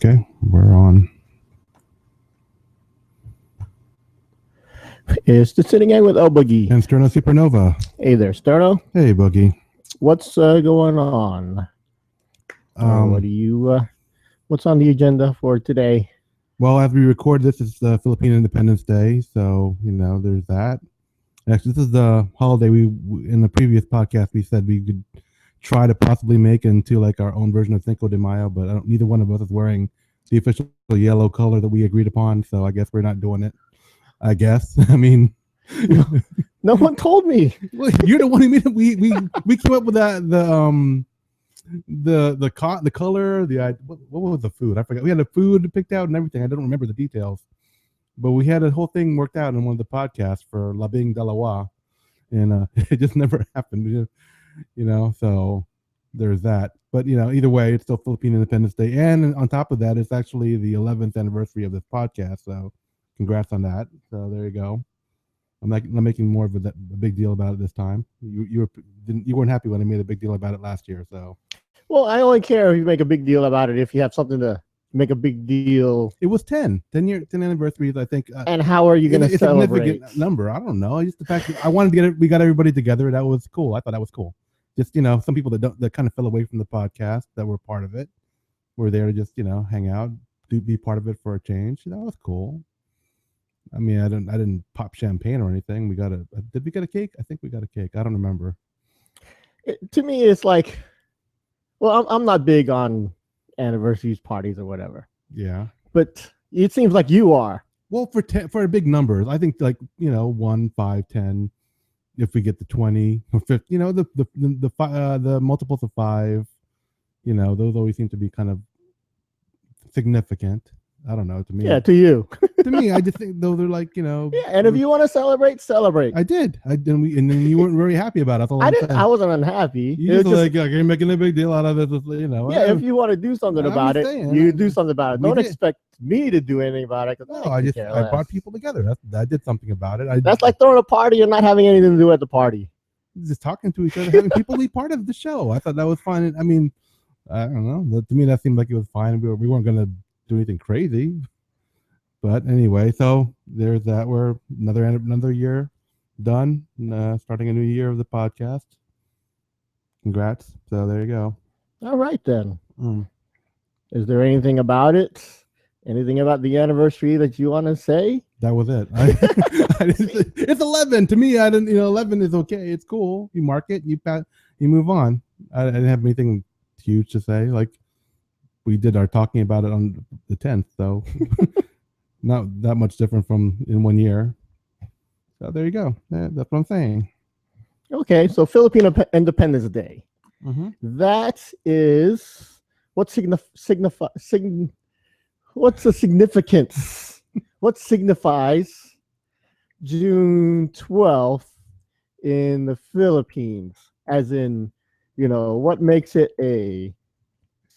Okay, we're on. It's the Sini-Gang with El Boogie. And Sterno Supernova. Hey there, Sterno. Hey, Boogie. What's going on? What's on the agenda for today? Well, as we record this, it's the Philippine Independence Day, so there's that. Actually, this is the holiday we in the previous podcast we said we could try to possibly make into like our own version of Cinco de Mayo, but neither one of us is wearing the official yellow color that we agreed upon, so I guess we're not doing it. I guess. I mean, no one told me. Well, you're the one who made it. We came up with that the color, what was the food? I forgot. We had the food picked out and everything. I don't remember the details, but we had a whole thing worked out in one of the podcasts for La Bing Dalawa, and it just never happened. So there's that. But either way, it's still Philippine Independence Day, and on top of that, it's actually the 11th anniversary of this podcast. So congrats on that. So there you go. I'm not making more of a big deal about it this time. You weren't happy when I made a big deal about it last year. So, well, I only care if you make a big deal about it if you have something to make a big deal. It was 10 anniversaries, I think. And how are you going to celebrate? It's a significant number. I don't know. Just the fact that I wanted to get it. We got everybody together. That was cool. I thought that was cool. Just some people that kind of fell away from the podcast that were part of it were there to just hang out, be part of it for a change. That was cool. I mean, I didn't pop champagne or anything. Did we get a cake? I think we got a cake. I don't remember. To me, it's like, well, I'm not big on anniversaries, parties, or whatever. Yeah. But it seems like you are. Well, for big numbers, I think 1, 5, 10. If we get the 20 or 50, the multiples of 5, those always seem to be kind of significant. I don't know, to me. Yeah, to you. To me, I just think those are like, Yeah, and if you want to celebrate. I did. And then you weren't very happy about it. I wasn't unhappy. You just like, you're making a big deal out of it. Yeah, if you want to do something about it, you do something about it. Don't expect me to do anything about it. No, I brought people together. I did something about it. That's like throwing a party and not having anything to do at the party. Just talking to each other, having people be part of the show. I thought that was fine. I mean, I don't know. To me, that seemed like it was fine. We weren't going to do anything crazy, but anyway, so there's that. We're another year done, starting a new year of the podcast. Congrats. So there you go. All right then. Is there anything about it, anything about the anniversary that you want to say? That was it. It's 11 to me. I didn't 11 is okay. It's cool. You mark it, you move on. I didn't have anything huge to say. Like, we did our talking about it on the 10th, so not that much different from in 1 year. So there you go. That's what I'm saying. Okay, so Philippine Independence Day. Mm-hmm. That is what's the significance? What signifies June 12th in the Philippines? As in, what makes it a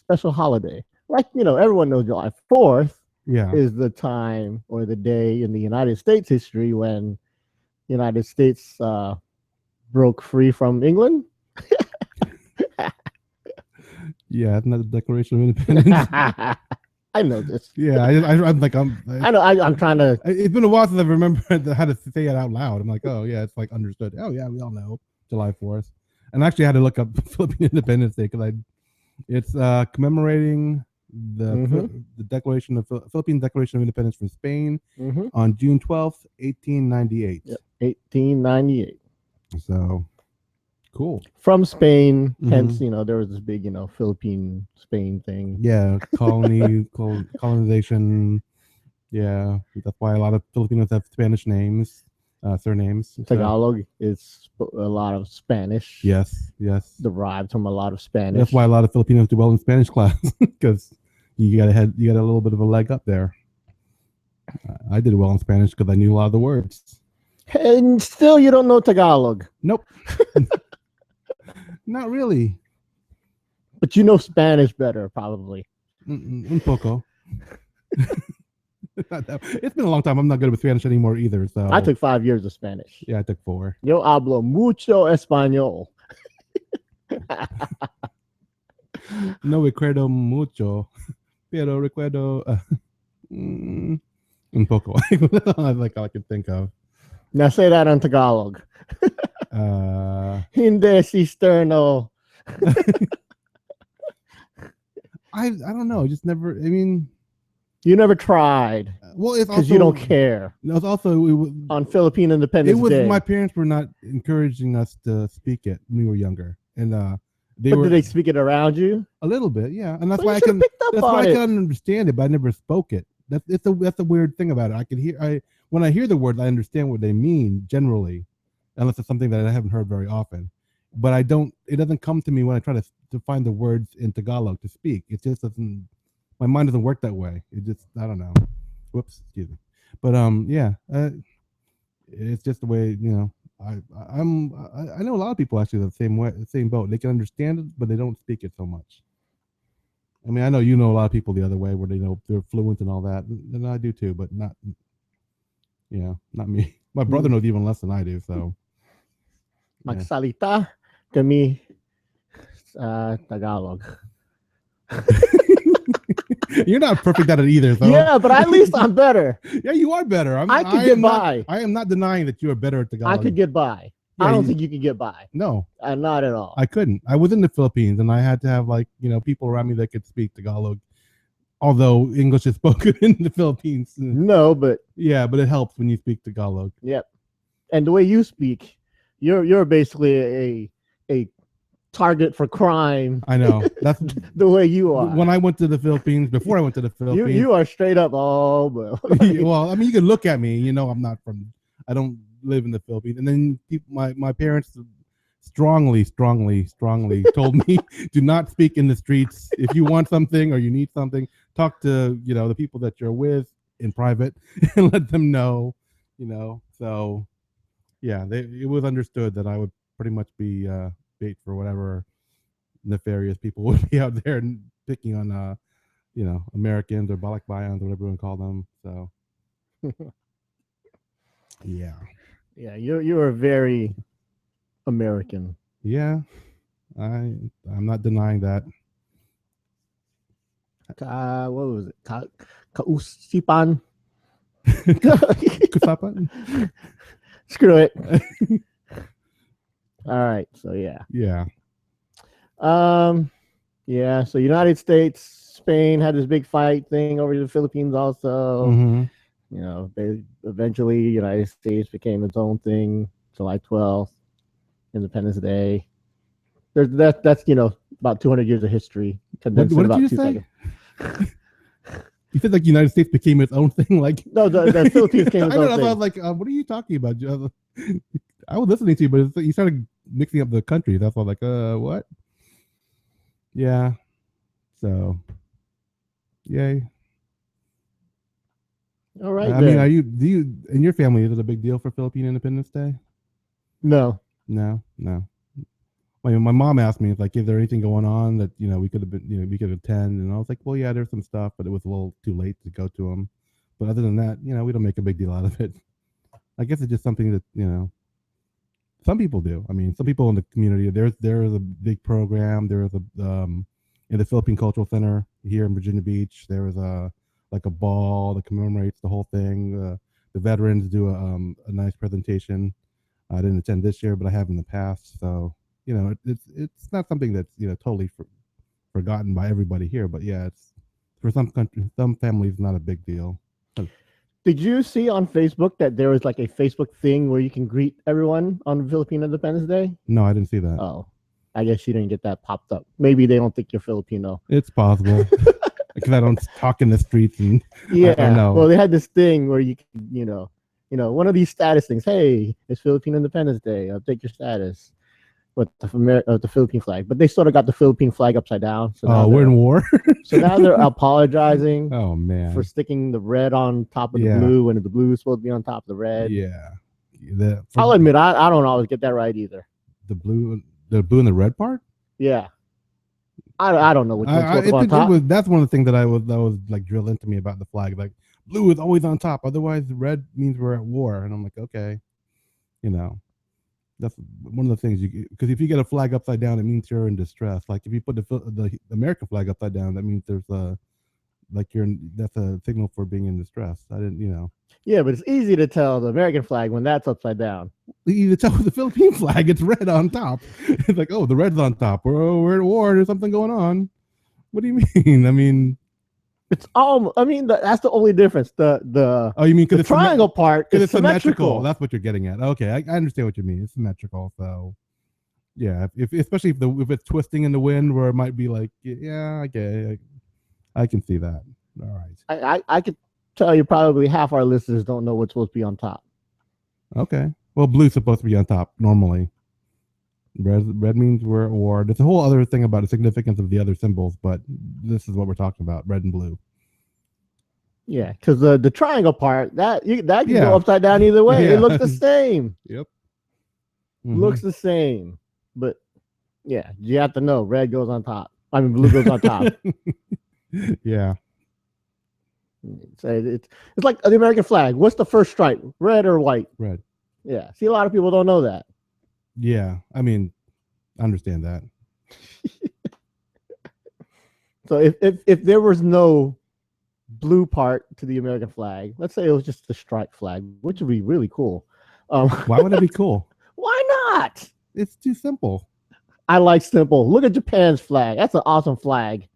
special holiday? Like, everyone knows July 4th is the time or the day in the United States history when the United States broke free from England. Yeah, isn't that the Declaration of Independence? I know this. Yeah, I'm trying to. It's been a while since I've remembered how to say it out loud. I'm like, oh yeah, it's like understood. Oh yeah, we all know July 4th. And I actually had to look up Philippine Independence Day because it's commemorating the Declaration of Philippine Declaration of Independence from Spain on June 12th, 1898. Yep, 1898. So cool. From Spain, hence there was this big Philippine Spain thing. Yeah, colonization. Yeah, that's why a lot of Filipinos have Spanish names. Surnames. Tagalog is a lot of Spanish. Yes. Derived from a lot of Spanish. That's why a lot of Filipinos do well in Spanish class because you got a little bit of a leg up there. I did well in Spanish because I knew a lot of the words. And still, you don't know Tagalog. Nope. Not really. But you know Spanish better, probably. Un poco. It's been a long time. I'm not good with Spanish anymore either. So I took 5 years of Spanish. Yeah, I took 4. Yo hablo mucho español. No recuerdo mucho pero recuerdo un poco. Like all I can think of. Now say that on Tagalog. Hindi cisterno. I don't know. Just never. I mean, you never tried. Well, it's because also you don't care. It's also on Philippine Independence Day. It was Day. My parents were not encouraging us to speak it when we were younger, and did they speak it around you? A little bit, yeah, and that's well, why I can. That's why I can understand it, but I never spoke it. That's a weird thing about it. I can hear when I hear the words, I understand what they mean generally, unless it's something that I haven't heard very often. But I don't. It doesn't come to me when I try to find the words in Tagalog to speak. It just doesn't. My mind doesn't work that way. It just I don't know. Whoops, excuse me. But yeah, it's just the way I know a lot of people actually the same boat. They can understand it, but they don't speak it so much. I mean, I know a lot of people the other way where they're fluent and all that, and I do too, but not me. My brother knows even less than I do, so. Magsalita kami Tagalog. You're not perfect at it either, though. Yeah, but at least I'm better. Yeah, you are better. I could get by. I am not denying that you are better at Tagalog. I could get by. Yeah, I don't think you could get by. No. Not at all. I couldn't. I was in the Philippines, and I had to have people around me that could speak Tagalog. Although English is spoken in the Philippines. No, but. Yeah, but it helps when you speak Tagalog. Yep. And the way you speak, you're basically a target for crime. I know. That's the way you are. When I went to the Philippines, before I went to the Philippines. You are straight up, well, I mean, you can look at me, I'm not I don't live in the Philippines. And then my parents strongly told me, do not speak in the streets. If you want something or you need something, talk to, the people that you're with in private and let them know, So, yeah, it was understood that I would pretty much be bait for whatever nefarious people would be out there and picking on Americans or Balikbayans or whatever you want to call them. So yeah, you are very American. Yeah, I'm not denying that. What was it? Kausipan. Kusapan. Screw it. All right, so yeah. Yeah, so United States, Spain had this big fight thing over the Philippines also. Mm-hmm. They eventually United States became its own thing, July 12th, Independence Day. That's about 200 years of history condensed in about 2 seconds. You said like United States became its own thing, like no, the Philippines became its own thing. I was like, what are you talking about? I was listening to you, but you started mixing up the countries. That's all like, what? Yeah. So, yay. All right. I mean, do you in your family, is it a big deal for Philippine Independence Day? No. My mom asked me, like, is there anything going on that we could have been, we could attend, and I was like, well, yeah, there's some stuff, but it was a little too late to go to them. But other than that, we don't make a big deal out of it. I guess it's just something that some people do. I mean, some people in the community. There is a big program. There is a in the Philippine Cultural Center here in Virginia Beach. There is a ball that commemorates the whole thing. The veterans do a nice presentation. I didn't attend this year, but I have in the past. So it's not something that's totally forgotten by everybody here. But yeah, it's for some countries, some families, not a big deal. Did you see on Facebook that there was like a Facebook thing where you can greet everyone on Philippine Independence Day? No, I didn't see that. Oh, I guess you didn't get that popped up. Maybe they don't think you're Filipino. It's possible because I don't talk in the streets and yeah. I don't know. Well, they had this thing where you can, one of these status things. Hey, it's Philippine Independence Day. I'll take your status with the Philippine flag. But they sort of got the Philippine flag upside down. So we're in war. So now they're apologizing. Oh man, for sticking the red on top of the blue when the blue is supposed to be on top of the red. Yeah, I'll admit I don't always get that right either. The blue and the red part. Yeah, I don't know which one's on top. That's one of the things that was like drilled into me about the flag. Like blue is always on top, otherwise red means we're at war. And I'm like, okay, that's one of the things because if you get a flag upside down, it means you're in distress. Like if you put the American flag upside down, that means there's like that's a signal for being in distress. I didn't, Yeah, but it's easy to tell the American flag when that's upside down. You tell with the Philippine flag, it's red on top. It's like, oh, the red's on top. We're at war. There's something going on. What do you mean? I mean, it's that's the only difference. The oh, you mean because the triangle part is it's symmetrical. That's what you're getting at. Okay, I understand what you mean. It's symmetrical. So yeah, if especially if it's twisting in the wind, where it might be like, yeah, okay, I can see that. All right. I could tell you probably half our listeners don't know what's supposed to be on top. Okay. Well, blue's supposed to be on top normally. Red means we're at war. There's a whole other thing about the significance of the other symbols, but this is what we're talking about: red and blue. Yeah, because the triangle part that can go upside down either way. It looks the same. Yep. Looks the same, but yeah, you have to know red goes on top. I mean, blue goes on top. Yeah. So it's like the American flag. What's the first stripe? Red or white? Red. Yeah. See, a lot of people don't know that. Yeah. I mean, I understand that. So if there was no blue part to the American flag, let's say it was just the stripe flag, which would be really cool. Why would it be cool? Why not? It's too simple. I like simple. Look at Japan's flag. That's an awesome flag.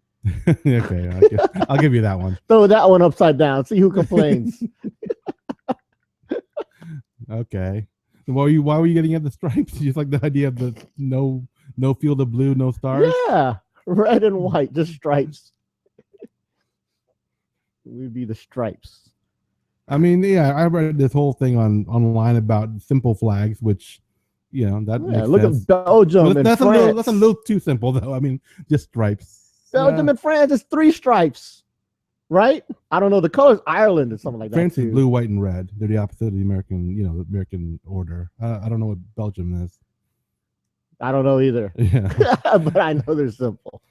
Okay, I'll give you that one. Throw that one upside down. See who complains. Okay. Why were you getting at the stripes? You just like the idea of the no field of blue, no stars? Yeah. Red and white, just stripes. We'd be the stripes. I mean, yeah, I read this whole thing online about simple flags, which that makes look sense. at Belgium and France. That's a little too simple, though. I mean, just stripes. Belgium and France is 3 stripes, right? I don't know the colors. Ireland is something like that. France is blue, white, and red. They're the opposite of the American, the American order. I don't know what Belgium is. I don't know either. Yeah, but I know they're simple.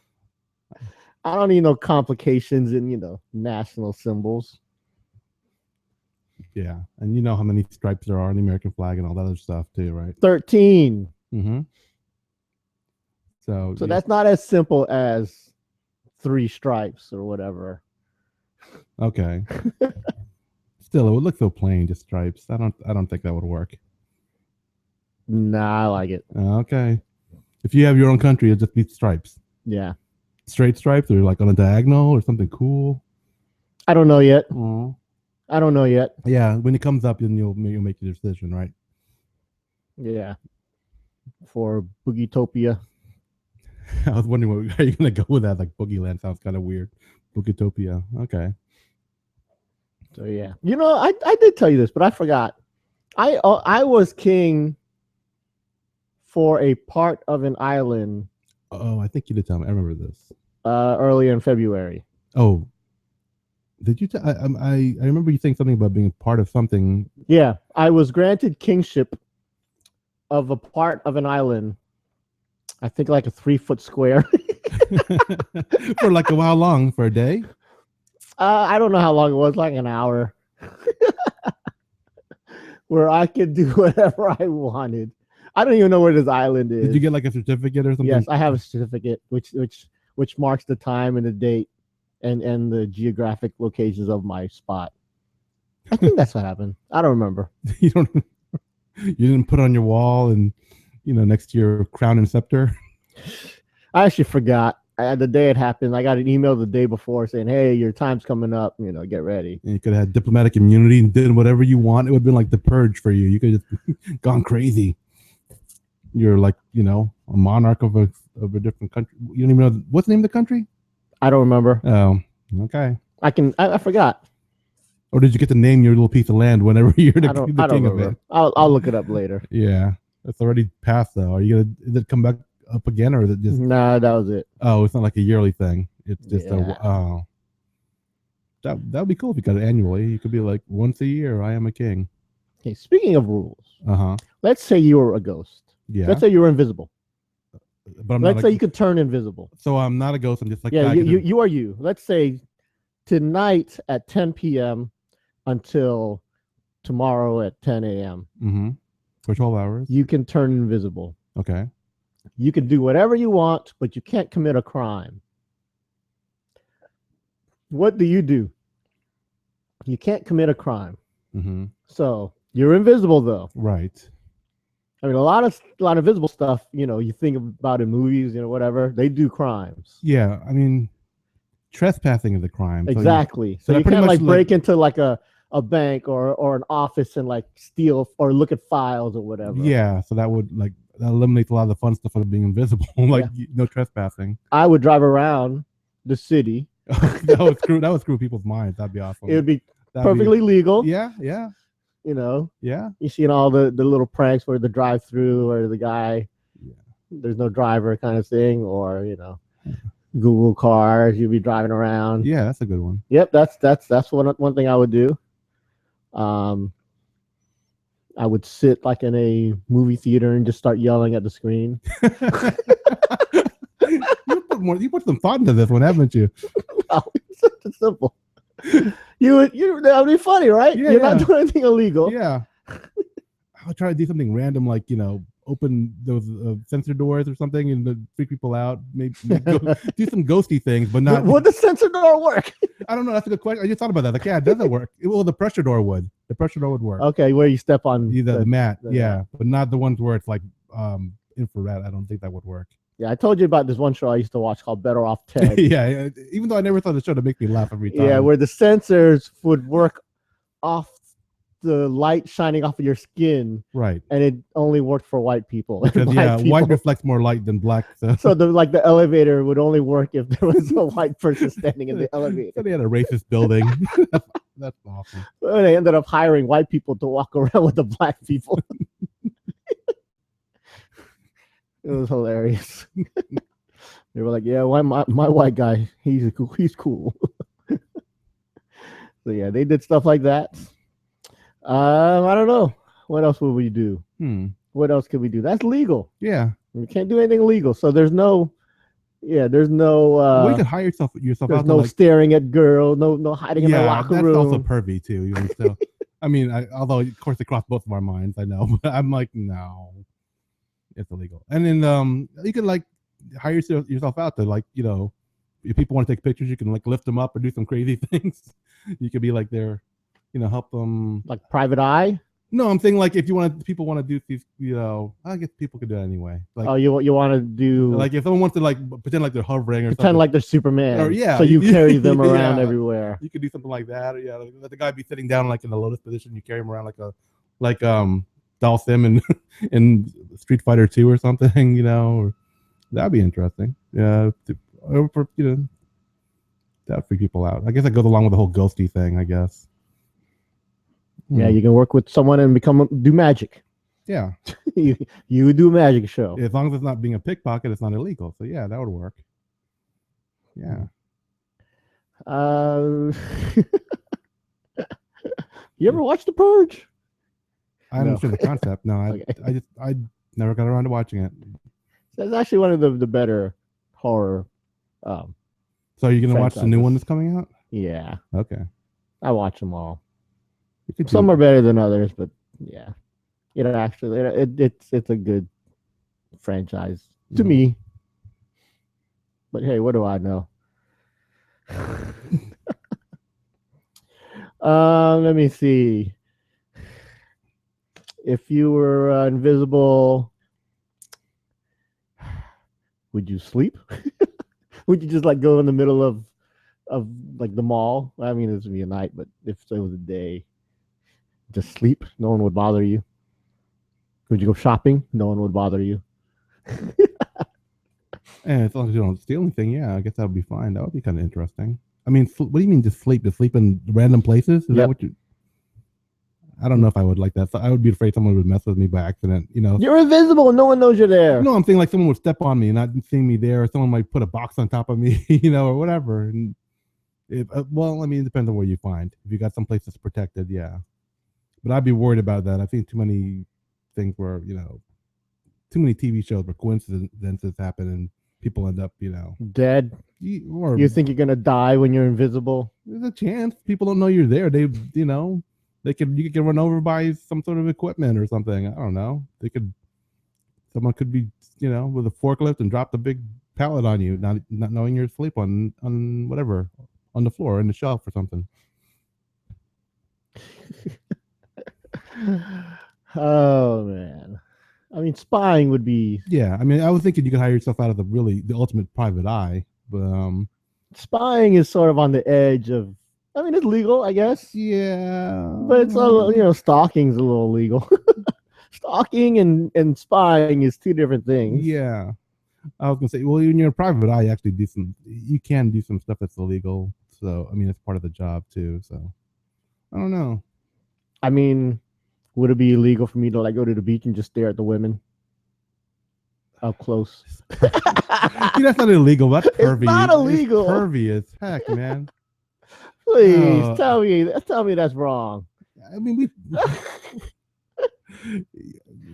I don't need no complications in national symbols. Yeah, and you know how many stripes there are on the American flag and all that other stuff too, right? 13. Mm-hmm. So that's not as simple as 3 stripes or whatever. Okay. Still, it would look so plain, just stripes. I don't think that would work. Nah, I like it. Okay. If you have your own country, it'd just be stripes. Yeah. Straight stripes, or like on a diagonal, or something cool. I don't know yet. Aww. I don't know yet. Yeah, when it comes up, then you'll make your decision, right? Yeah. For Boogietopia. I was wondering, are you going to go with that? Like Boogieland sounds kind of weird. Boogietopia. Okay. So yeah, I did tell you this, but I forgot. I was king for a part of an island. Oh, I think you did tell me. I remember this. Earlier in February. Oh, did you? I remember you saying something about being part of something. Yeah, I was granted kingship of a part of an island. I think like a 3-foot square. For like how long? For a day? I don't know how long it was, like an hour. Where I could do whatever I wanted. I don't even know where this island is. Did you get like a certificate or something? Yes, I have a certificate which marks the time and the date and the geographic locations of my spot. I think that's what happened. I don't remember. You didn't put on your wall and next to your crown and scepter. I actually forgot. The day it happened, I got an email the day before saying, "Hey, your time's coming up. Get ready." And you could have had diplomatic immunity and did whatever you want. It would have been like the purge for you. You could have just gone crazy. You're like, a monarch of a different country. You don't even know what's the name of the country? I don't remember. Oh, okay. I forgot. Or did you get to name your little piece of land whenever you're the king of it? I'll look it up later. Yeah, it's already passed though. Are you gonna? Is it come back up again, or is it just? Nah, that was it. Oh, it's not like a yearly thing. It's just that would be cool if you got it annually. You could be like once a year. I am a king. Okay, speaking of rules, Uh-huh. Let's say you were a ghost. Yeah. Let's say you were invisible. But let's say you could turn invisible. So I'm not a ghost. I'm just like, yeah, you are you. Let's say tonight at 10 p.m. until tomorrow at 10 a.m. Mm-hmm. For 12 hours. You can turn invisible. Okay. You can do whatever you want, but you can't commit a crime. what do? You can't commit a crime. Mm-hmm. So you're invisible, though. Right. I mean, a lot of visible stuff. You think about in movies, whatever they do crimes. Yeah. I mean, trespassing is a crime. Exactly. So that you pretty can't much like break into like a bank or an office and like steal or look at files or whatever. Yeah. So that would that eliminates a lot of the fun stuff of being invisible. No trespassing. I would drive around the city. that would screw people's minds. That'd be awesome. It would be perfectly legal. Yeah. Yeah. Yeah. You see all the little pranks where the drive through or the guy, there's no driver kind of thing, or Google cars, you'd be driving around. Yeah, that's a good one. Yep, that's one thing I would do. I would sit like in a movie theater and just start yelling at the screen. You put some thought into this one, haven't you? No, it's simple. That would be funny, right? Yeah, You're not doing anything illegal. Yeah. I would try to do something random, like open those sensor doors or something and freak people out. Maybe do some ghosty things, but not. Would the sensor door work? I don't know. That's a good question. I just thought about that. Like, yeah, it doesn't work. Well, the pressure door would. The pressure door would work. Okay, where you step on the mat. Yeah, but not the ones where it's like infrared. I don't think that would work. Yeah, I told you about this one show I used to watch called Better Off Ted. Yeah, even though I never thought the show to make me laugh every time. Yeah, where the sensors would work off the light shining off of your skin, right? And it only worked for white people. Because white reflects more light than black. So the elevator would only work if there was a white person standing in the elevator. So they had a racist building. That's awesome. So they ended up hiring white people to walk around with the black people. It was hilarious. They were like, "Yeah, why my white guy? He's cool." So yeah, they did stuff like that. I don't know. What else would we do? What else could we do? That's legal. Yeah, we can't do anything illegal. So there's no. Yeah, there's no. Well, you could hire yourself There's out. No staring at girl. No hiding in the locker room. That's also pervy too. Even still, I mean, although of course it crossed both of our minds, I know, but I'm like, no, it's illegal. And then you could like hire yourself out to if people want to take pictures, you can like lift them up or do some crazy things. You could be like there, help them. Like private eye. No, I'm saying like if people want to do these, I guess people could do it anyway. Like, you want to do like if someone wants to like pretend like they're hovering or pretend something. like they're Superman. Or so you carry them around everywhere. You could do something like that. Or, let the guy be sitting down like in the lotus position. You carry him around like Dal Sim in Street Fighter 2 or something. Or that'd be interesting. Yeah, that'd freak people out. I guess that goes along with the whole ghosty thing. I guess. Yeah, you can work with someone and do magic. Yeah. you do a magic show. As long as it's not being a pickpocket, it's not illegal. So yeah, that would work. Yeah. You ever watch The Purge? I understand the concept. No, I never got around to watching it. It's actually one of the better horror. So are you gonna watch the new one that's coming out? Yeah. Okay. I watch them all. Some are better than others, but yeah, actually it's a good franchise to me. But hey, what do I know? Let me see. If you were invisible, would you sleep? Would you just like go in the middle of like the mall? I mean, this would be a night, but if it was a day, just sleep. No one would bother you. Would you go shopping? No one would bother you. And as long as you don't steal anything, yeah, I guess that would be fine. That would be kind of interesting. I mean, what do you mean just sleep? To sleep in random places? Is that what you? I don't know if I would like that. So I would be afraid someone would mess with me by accident. You're invisible. No one knows you're there. No, I'm saying like someone would step on me and not see me there, or someone might put a box on top of me, or whatever. And it depends on where you find. If you got some place that's protected, yeah. But I'd be worried about that. I've seen too many things where, too many TV shows where coincidences happen and people end up, dead. Or you think you're gonna die when you're invisible? There's a chance. People don't know you're there. You could get run over by some sort of equipment or something. I don't know. Someone could be, with a forklift and drop the big pallet on you, not knowing you're asleep on whatever, on the floor in the shelf or something. Oh man. I mean, spying would be. Yeah, I mean, I was thinking you could hire yourself out of the ultimate private eye, but Spying is sort of on the edge of. I mean, it's legal, I guess, yeah, but it's stalking's a little illegal. Stalking and spying is two different things. yeah. I was gonna say, well, when you're a private eye, you can do some stuff that's illegal. So I mean, it's part of the job too. So I don't know. I mean, would it be illegal for me to like go to the beach and just stare at the women up close? That's not illegal. That's pervy. It's not illegal. It's pervy as heck, man. Please tell me that's wrong. I mean,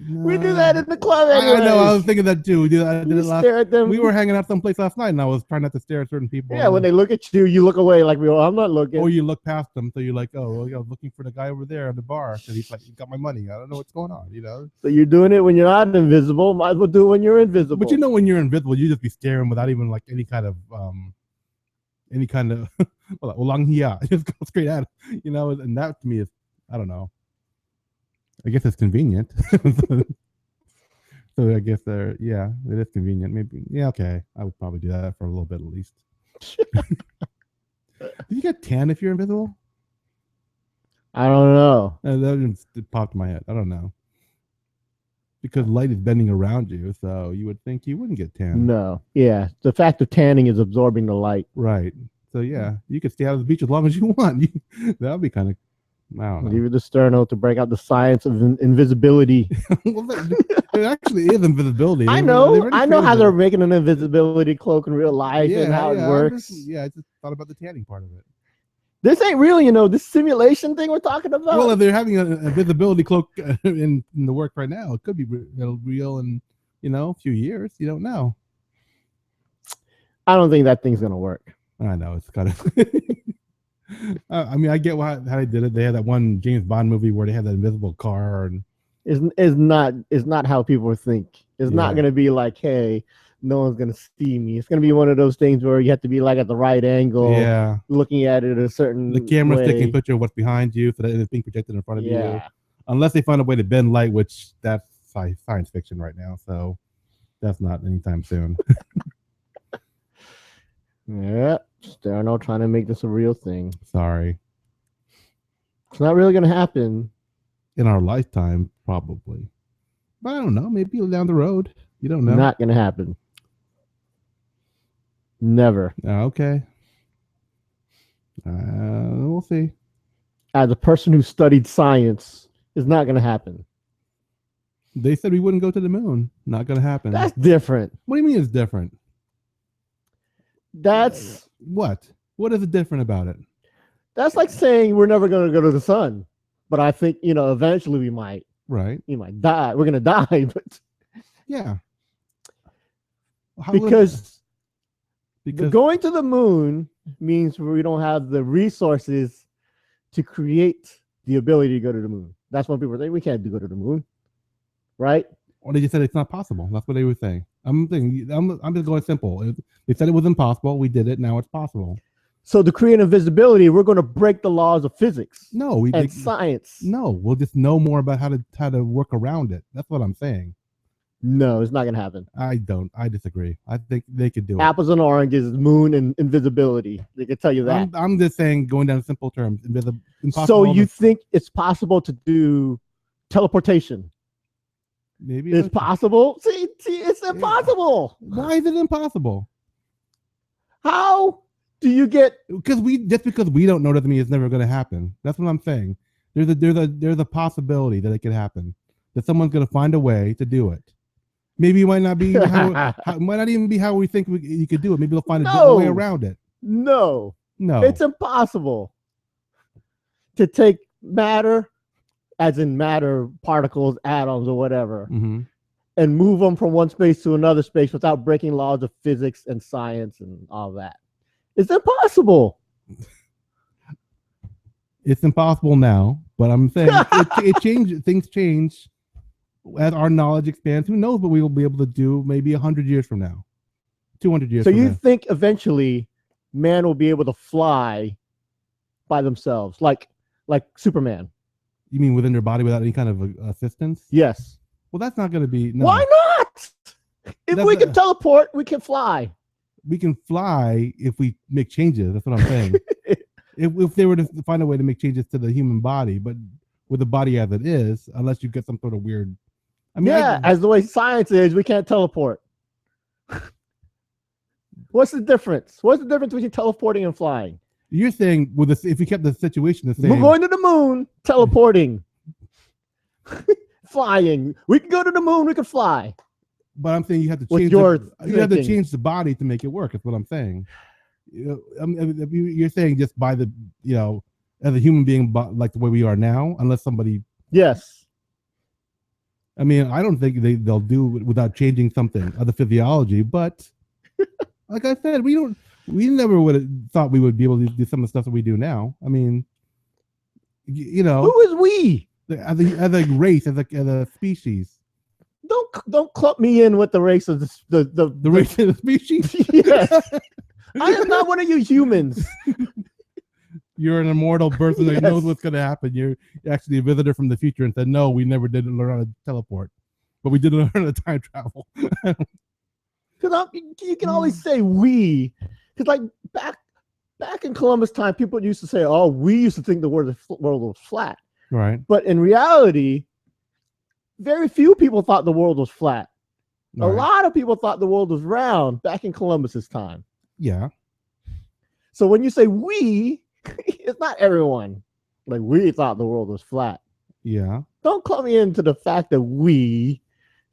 we do that in the club anyway. I know. I was thinking that too. I did it stare at them. We were hanging out someplace last night, and I was trying not to stare at certain people. Yeah, when they look at you, you look away like, well, I'm not looking. Or you look past them, so you're like, oh, well, I was looking for the guy over there at the bar because he's like, he got my money. I don't know what's going on, So you're doing it when you're not invisible. Might as well do it when you're invisible. But when you're invisible, you just be staring without even like any kind of ulang hiya. Just go straight at it, and that to me is, I don't know. I guess it's convenient. So I guess it is convenient. Maybe, yeah, okay. I would probably do that for a little bit at least. Do you get tan if you're invisible? I don't know. That just popped in my head. I don't know. Because light is bending around you, so you would think you wouldn't get tan. No. Yeah. The fact of tanning is absorbing the light. Right. So yeah, you could stay out of the beach as long as you want. That would be kind of, I don't know. Leave it to Sterno to break out the science of invisibility. Well, it actually is invisibility. I know how they're making an invisibility cloak in real life and how it works. I just thought about the tanning part of it. This ain't real, this simulation thing we're talking about. Well, if they're having a invisibility cloak in the work right now, it could be real in a few years. You don't know. I don't think that thing's gonna work. I know it's kind of. I mean, I get how they did it. They had that one James Bond movie where they had that invisible car, and it's not how people think. It's not gonna be like, hey, no one's gonna see me. It's gonna be one of those things where you have to be like at the right angle, looking at it a certain. The camera's taking a picture of what's behind you, so that it's being projected in front of you. Unless they find a way to bend light, which that's science fiction right now, so that's not anytime soon. Yeah, Sterno trying to make this a real thing. Sorry. It's not really going to happen. In our lifetime, probably. But I don't know. Maybe down the road. You don't know. Not going to happen. Never. Okay. We'll see. As a person who studied science, it's not going to happen. They said we wouldn't go to the moon. Not going to happen. That's different. What do you mean it's different? That's what? What is different about it? That's like saying we're never going to go to the sun, but I think eventually we might. Right. You might die. We're going to die, but yeah. Because going to the moon means we don't have the resources to create the ability to go to the moon. That's what people say. We can't go to the moon, right? Or they just said it's not possible. That's what they were saying. I'm just going simple. They said it was impossible. We did it. Now it's possible. So to create invisibility, we're going to break the laws of physics. No, science. No, we'll just know more about how to work around it. That's what I'm saying. No, it's not going to happen. I disagree. I think they could do it. Apples and oranges, moon and invisibility. They can tell you that. I'm just saying, going down simple terms. Impossible. So you think it's possible to do teleportation? Maybe it's possible. See, it's impossible. Why is it impossible? How do you get? Because we don't know doesn't mean it's never going to happen. That's what I'm saying. There's a possibility that it could happen. That someone's going to find a way to do it. Maybe it might not be might not even be how we think you could do it. Maybe they'll find a different way around it. No, it's impossible to take matter, as in matter, particles, atoms, or whatever, and move them from one space to another space without breaking laws of physics and science and all that. It's impossible. It's impossible now, but I'm saying it changes. Things change as our knowledge expands. Who knows what we will be able to do maybe 100 years from now, 200 years so from you now. think eventually man will be able to fly by themselves, like Superman. You mean within their body without any kind of assistance? Yes. Well, that's not going to be. No. Why not? If we can teleport, we can fly. We can fly if we make changes. That's what I'm saying. if they were to find a way to make changes to the human body, but with the body as it is, unless you get some sort of weird. I mean, as the way science is, we can't teleport. What's the difference? What's the difference between teleporting and flying? You're saying with this, if we kept the situation the same, we're going to the moon, teleporting, flying. We can go to the moon. We can fly. But I'm saying you have to change. You have to change the body to make it work. That's what I'm saying. You're saying just by the as a human being, like the way we are now, unless somebody. Yes. I mean, I don't think they'll do it without changing something of the physiology. But like I said, we never would have thought we would be able to do some of the stuff that we do now. I mean, who is we as a race, as a species? Don't clump me in with the race of the race of the species. Yes. I am not one of you humans. You're an immortal person that knows what's going to happen. You're actually a visitor from the future and said, no, we never did learn how to teleport, but we did learn how to time travel. Because you can always say we, because like back in Columbus time, people used to say, oh, we used to think the world was flat. Right. But in reality, very few people thought the world was flat. Right. A lot of people thought the world was round back in Columbus's time. Yeah. So when you say we, it's not everyone. Like, we thought the world was flat. Yeah. Don't club me into the fact that we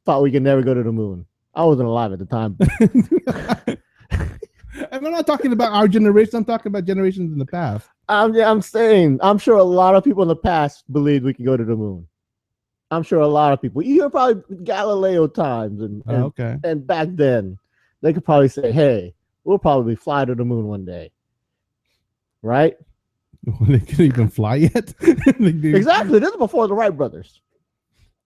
thought we could never go to the moon. I wasn't alive at the time. I'm not talking about our generation. I'm talking about generations in the past. I'm saying, I'm sure a lot of people in the past believed we could go to the moon. I'm sure a lot of people, even probably Galileo times and back then, they could probably say, hey, we'll probably fly to the moon one day. Right? They couldn't even fly yet. Exactly. This is before the Wright brothers.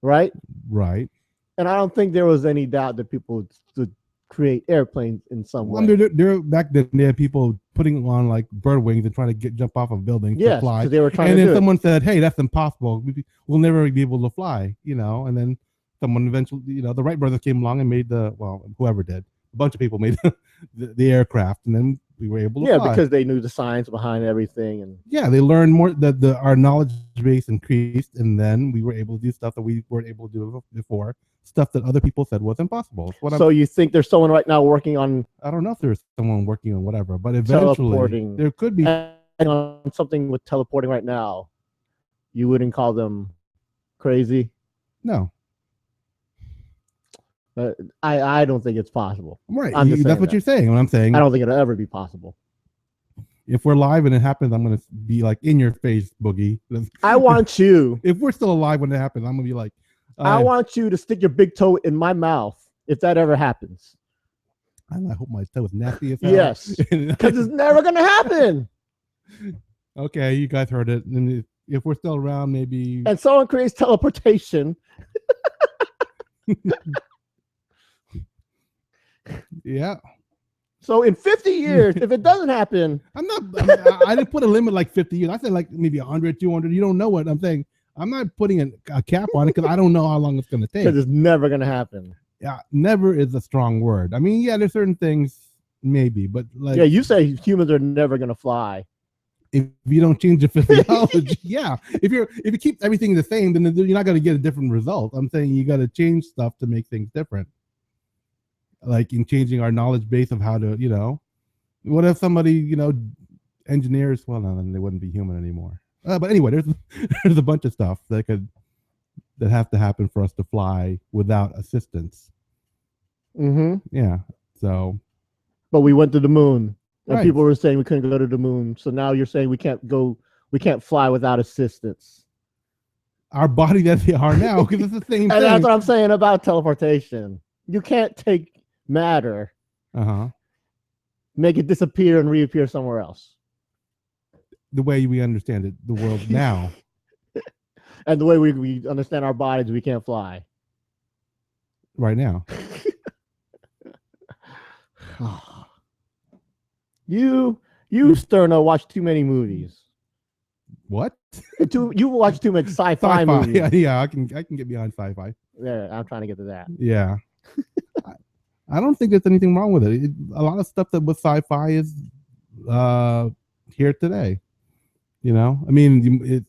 Right? Right. And I don't think there was any doubt that people would create airplanes in some way. There back then, they had people putting on like bird wings and trying to jump off of buildings to fly. They were trying and to then someone said, hey, that's impossible. We'll never be able to fly, and then someone eventually, the Wright brothers came along and made whoever did, a bunch of people made the aircraft, and then we were able to fly. Because they knew the science behind everything. And they learned more, our knowledge base increased, and then we were able to do stuff that we weren't able to do before, stuff that other people said was impossible. So you think there's someone right now working on... I don't know if there's someone working on whatever, but eventually there could be... on something with teleporting right now, you wouldn't call them crazy? No. I don't think it's possible. Right. That's what you're saying. What I'm saying, I don't think it'll ever be possible. If we're live and it happens, I'm going to be like in your face, Boogie. I want you. If we're still alive when it happens, I'm going to be like, I want you to stick your big toe in my mouth if that ever happens. I hope my toe is nasty as hell. Yes, because it's never going to happen. Okay, you guys heard it. And if we're still around, maybe... And someone creates teleportation. Yeah. So in 50 years, if it doesn't happen... I didn't put a limit like 50 years. I said like maybe 100, 200. You don't know what I'm saying. I'm not putting a cap on it because I don't know how long it's going to take. Because it's never going to happen. Yeah, never is a strong word. I mean, there's certain things maybe, but like... Yeah, you say humans are never going to fly. If you don't change the physiology, yeah. If you keep everything the same, then you're not going to get a different result. I'm saying you got to change stuff to make things different. Like in changing our knowledge base of how to, what if somebody, engineers? Well, no, then they wouldn't be human anymore. But anyway, there's a bunch of stuff that have to happen for us to fly without assistance. Mm-hmm. Yeah. So. But we went to the moon. And right. People were saying we couldn't go to the moon. So now you're saying we can't fly without assistance. Our body that they are now, because it's the same thing. And that's what I'm saying about teleportation. You can't take matter, make it disappear and reappear somewhere else. The way we understand it, the world now. And the way we understand our bodies, we can't fly. Right now. You You, Sterno, watch too many movies. What? You watch too much sci-fi movies. Yeah, I can get behind sci-fi. Yeah, I'm trying to get to that. Yeah. I don't think there's anything wrong with it. A lot of stuff that was sci-fi is here today. You know, I mean,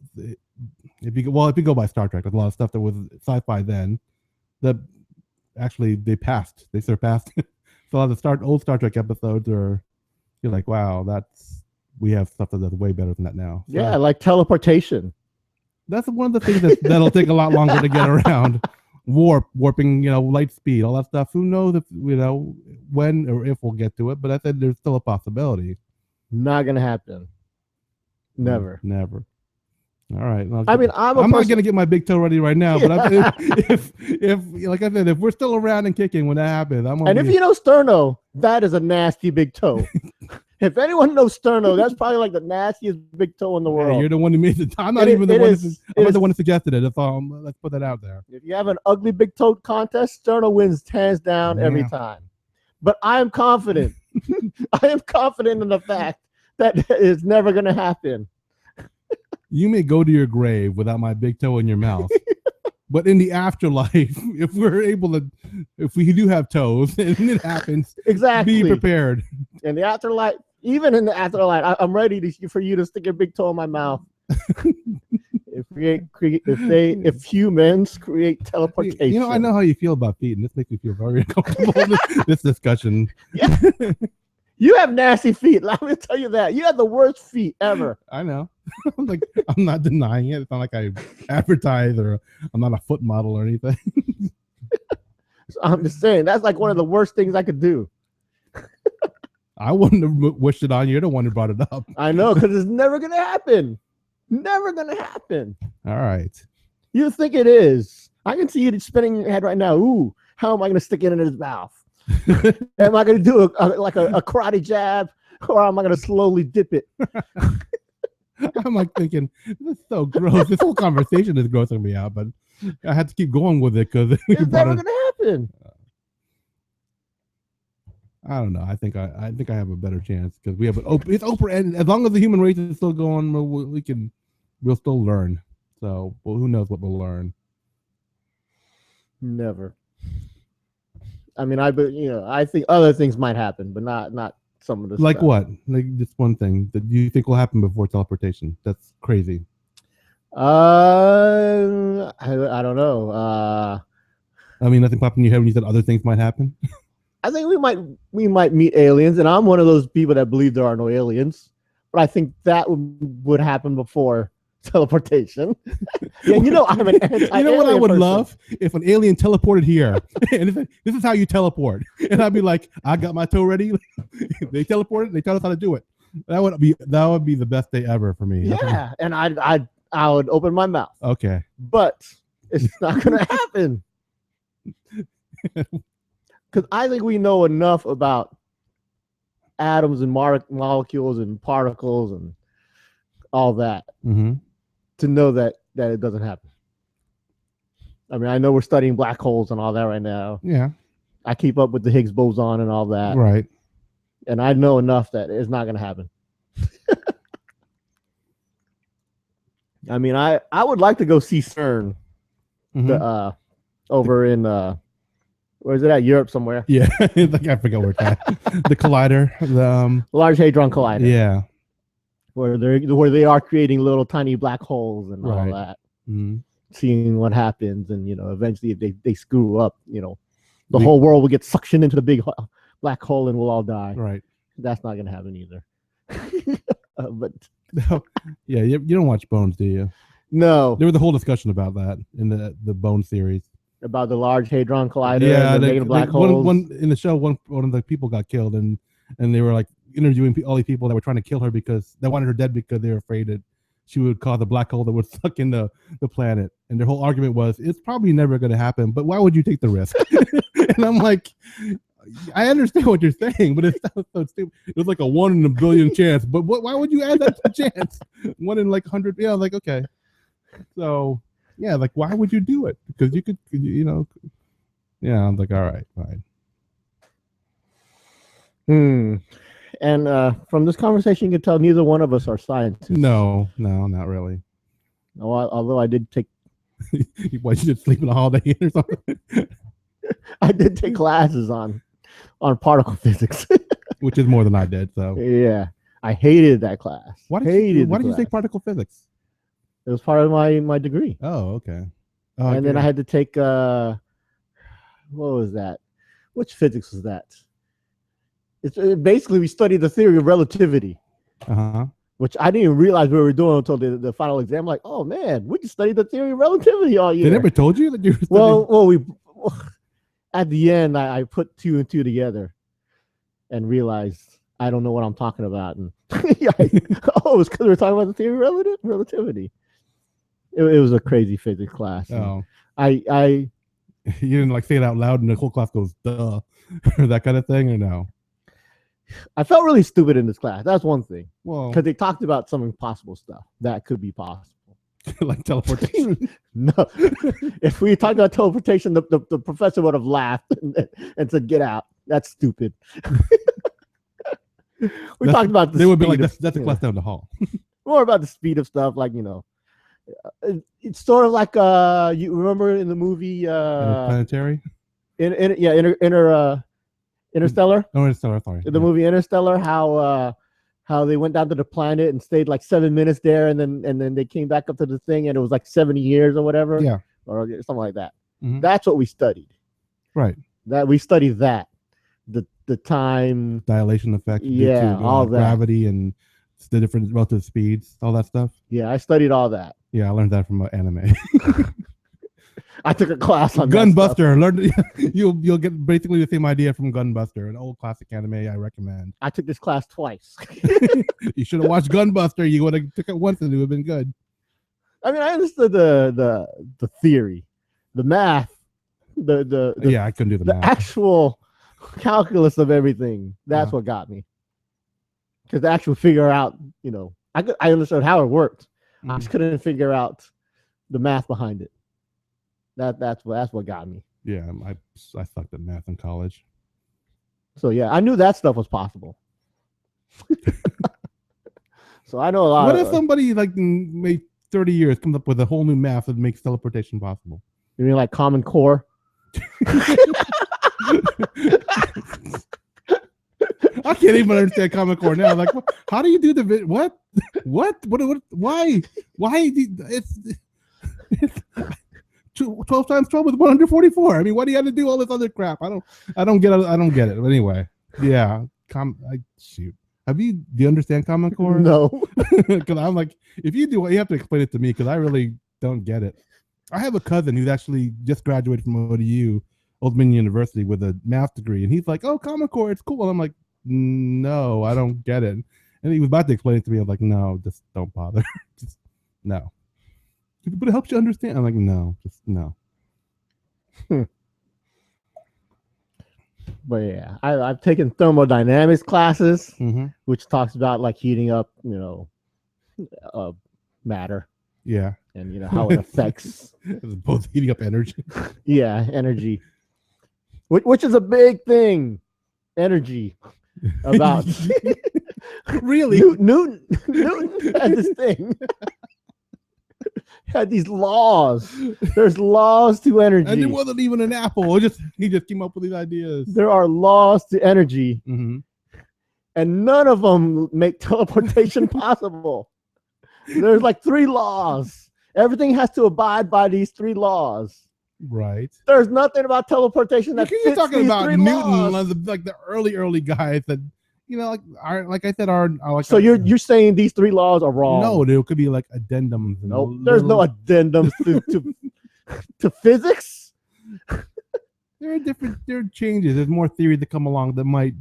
if you go by Star Trek, there's a lot of stuff that was sci-fi then that actually they surpassed. So a lot of the old Star Trek episodes are, you're like, wow, we have stuff that's way better than that now. So yeah, like teleportation. That's one of the things that'll take a lot longer to get around. Warping, light speed, all that stuff. Who knows if when or if we'll get to it? But I said there's still a possibility. Not gonna happen. Never. Never. All right. Well, I mean, I'm not gonna get my big toe ready right now, but if like I said, if we're still around and kicking when that happens, I'm gonna. And if you know Sterno, that is a nasty big toe. If anyone knows Sterno, that's probably like the nastiest big toe in the world. Hey, you're the one who made it. I'm not even the one. I'm not the one who suggested it. That's all. Let's put that out there. If you have an ugly big toe contest, Sterno wins hands down every time. But I am confident. I am confident in the fact that it's never going to happen. You may go to your grave without my big toe in your mouth. But in the afterlife, if we do have toes and it happens, exactly, be prepared. In the afterlife, even in the afterlife, I'm ready for you to stick your big toe in my mouth. If humans create teleportation, I know how you feel about feet, and this makes me feel very uncomfortable. This discussion. Yeah. You have nasty feet. Let me tell you that. You have the worst feet ever. I know. I'm not denying it. It's not like I advertise or I'm not a foot model or anything. So I'm just saying that's like one of the worst things I could do. I wouldn't have wished it on you. You're the one who brought it up. I know, because it's never going to happen. Never going to happen. All right. You think it is. I can see you spinning your head right now. Ooh, how am I going to stick it in his mouth? Am I going to do a karate jab, or am I going to slowly dip it? I'm like thinking, this is so gross. This whole conversation is grossing me out, but I had to keep going with it because it's never going to happen. I don't know. I think I have a better chance because we have it's open, and as long as the human race is still going, we'll still learn. So, who knows what we'll learn? Never. I mean, I think other things might happen, but not some of the like stuff. What? Like just one thing that you think will happen before teleportation? That's crazy. I don't know. I mean, nothing popped in your head when you said other things might happen. I think we might meet aliens, and I'm one of those people that believe there are no aliens. But I think that would happen before teleportation. Yeah, I'm an anti-alien. You know what I would person. love if an alien teleported here, and this is how you teleport, and I'd be like, I got my toe ready. They teleported. They tell us how to do it. That would be the best day ever for me. Yeah, and I would open my mouth. Okay, but it's not going to happen because I think we know enough about atoms and molecules and particles and all that. Mm-hmm. To know that it doesn't happen. I mean, I know we're studying black holes and all that right now. Yeah. I keep up with the Higgs boson and all that. Right. And I know enough that it's not going to happen. I mean, I would like to go see CERN over in, where is it at? Europe somewhere. Yeah. I forgot where it's at. The collider. The Large Hadron Collider. Yeah. Where they are creating little tiny black holes and all that, seeing what happens, and eventually if they screw up, the whole world will get suctioned into the big black hole and we'll all die. Right. That's not gonna happen either. But no, yeah, you don't watch Bones, do you? No. There was a whole discussion about that in the Bone series about the Large Hadron Collider. Yeah, and the black holes. One in the show, one of the people got killed, and they were like interviewing all these people that were trying to kill her because they wanted her dead because they were afraid that she would cause a black hole that would suck in the planet. And their whole argument was, it's probably never going to happen, but why would you take the risk? And I'm like, I understand what you're saying, but it sounds so stupid. It was like a 1 in a billion chance, but why would you add that to chance? 1 in like 100. Yeah, like, okay. So, yeah, like, why would you do it? Because you could, yeah, I'm like, all right, fine. And from this conversation, you can tell neither one of us are scientists. No, not really. Although I did take Why you just sleep in a holiday Inn or something? I did take classes on particle physics. Which is more than I did. So Yeah, I hated that class. why did you take particle physics? It was part of my degree. Oh, okay. And then I had to take what was that? Which physics was that? Basically we studied the theory of relativity. Which I didn't even realize we were doing until the final exam. Like, oh man, we can study the theory of relativity all year. They never told you that you were studying? Well, we at the end I put 2 and 2 together and realized I don't know what I'm talking about. And it's because we're talking about the theory of relativity. It was a crazy physics class. Oh, I you didn't like say it out loud and the whole class goes duh or that kind of thing, or no? I felt really stupid in this class. That's one thing. Well, because they talked about some impossible stuff that could be possible. Like teleportation. No, if we talked about teleportation, the professor would have laughed and said, "Get out. That's stupid." Talked about they would be like, "That's a class down the hall." More about the speed of stuff, like it's sort of like you remember in the movie Interplanetary. Interstellar. Oh, Interstellar. Sorry. The movie Interstellar, how they went down to the planet and stayed like 7 minutes there, and then they came back up to the thing, and it was like 70 years or whatever. Yeah, or something like that. Mm-hmm. That's what we studied. Right. That we studied that the time dilation effect. Yeah, all that gravity and the different relative speeds, all that stuff. Yeah, I studied all that. Yeah, I learned that from anime. I took a class on Gunbuster. Learn you'll get basically the same idea from Gunbuster, an old classic anime I recommend. I took this class twice. You should have watched Gunbuster. You would have took it once and it would have been good. I mean, I understood the theory, the math, the yeah, I couldn't do the math. Actual calculus of everything. That's what got me. Because the actual figure out, I understood how it worked. Mm-hmm. I just couldn't figure out the math behind it. That's what got me. Yeah, I sucked at math in college. So yeah, I knew that stuff was possible. So I know a lot. What if somebody like made 30 years comes up with a whole new math that makes teleportation possible? You mean like Common Core? I can't even understand Common Core now. Like, how do you do the what? Why? It's 12 times 12 is 144. I mean, why do you have to do all this other crap? I don't get it. But anyway, yeah. Shoot. Do you understand Common Core? No. Because I'm like, if you do, you have to explain it to me because I really don't get it. I have a cousin who's actually just graduated from ODU, Old Dominion University, with a math degree, and he's like, "Oh, Common Core, it's cool." And I'm like, "No, I don't get it." And he was about to explain it to me. I'm like, "No, just don't bother. Just no." But it helps you understand. I'm like, "No, just no." But yeah, I've taken thermodynamics classes, mm-hmm. which talks about like heating up, matter. Yeah. And how it affects both heating up energy. Yeah, energy. Which is a big thing. Energy. About really Newton had this thing. Had these laws. There's laws to energy. And it wasn't even an apple. He just came up with these ideas. There are laws to energy. Mm-hmm. And none of them make teleportation possible. There's like 3 laws. Everything has to abide by these 3 laws. Right. There's nothing about teleportation that you're talking about Newton, laws. like the early guys that like I said are like. So you're saying these 3 laws are wrong? No, there could be like addendums. Nope. There's no addendums to physics. There are changes. There's more theories that come along that might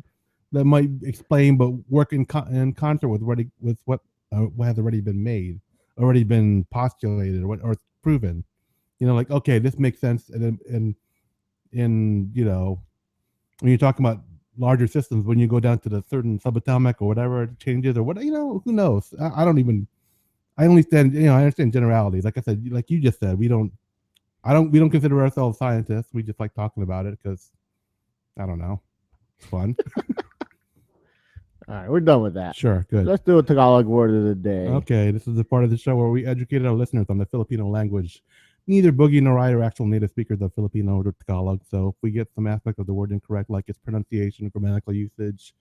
explain, but work in concert with what has already been made, already been postulated, or proven. Like, okay, this makes sense, and when you're talking about larger systems, when you go down to the certain subatomic or whatever, it changes or what, who knows? I understand, I understand generalities. Like I said, like you just said, we don't consider ourselves scientists. We just like talking about it because, I don't know, it's fun. All right, we're done with that. Sure, good. Let's do a Tagalog word of the day. Okay, this is the part of the show where we educated our listeners on the Filipino language. Neither Boogie nor I are actual native speakers of Filipino or Tagalog, so if we get some aspect of the word incorrect, like its pronunciation, grammatical usage,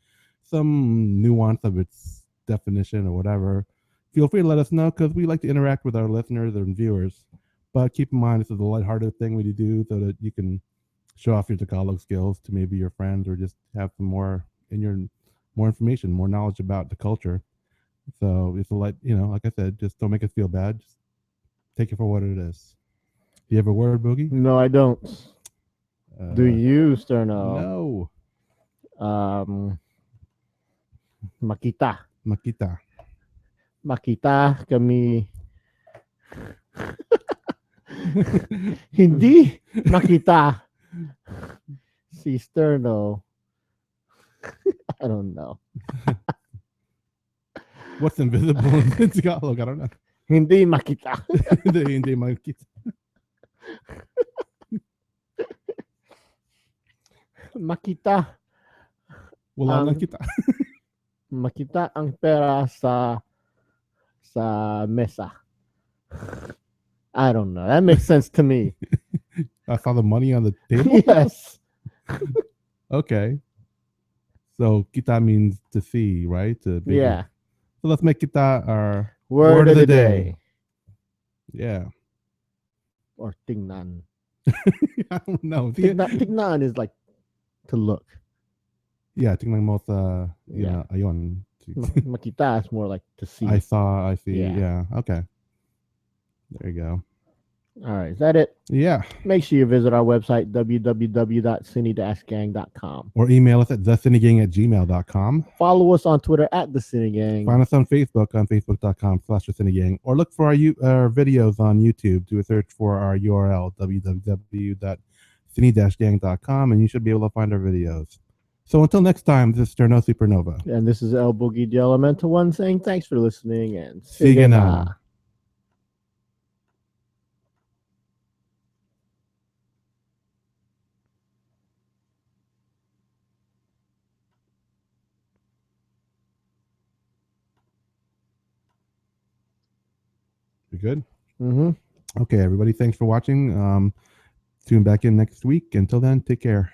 some nuance of its definition or whatever, feel free to let us know because we like to interact with our listeners and viewers. But keep in mind, this is a lighthearted thing we do so that you can show off your Tagalog skills to maybe your friends or just have some more more information, more knowledge about the culture. So it's a like I said, just don't make us feel bad. Just take it for what it is. Do you have a word, Boogie? No, I don't. Do you, Sterno? No. Makita. Makita. Makita kami. Hindi makita si Sterno. I don't know. What's invisible in Tagalog? I don't know. Hindi makita. Hindi makita. Makita. Wala na kita. Makita ang pera sa mesa. I don't know. That makes sense to me. I saw the money on the table? Yes. Okay. So kita means to see, right? Yeah. So let's make kita our Word of the day. Yeah. Or tingnan. I don't know. Tingnan is like to look. Yeah, tingnan mo sa, Yeah. ayun. Makita is more like to see. I see. Yeah. Yeah. Okay. There you go. All right. Is that it? Yeah. Make sure you visit our website, www.cine-gang.com. Or email us at thesinigang@gmail.com. Follow us on Twitter at The Sini-Gang. Find us on Facebook on facebook.com/thesinigang. Or look for our videos on YouTube. Do a search for our URL, www.cine-gang.com, and you should be able to find our videos. So until next time, this is Sterno Supernova. And this is El Boogie, the Elemental One, saying thanks for listening and Sige na. You good? Mm-hmm. Okay, everybody. Thanks for watching. Tune back in next week. Until then, take care.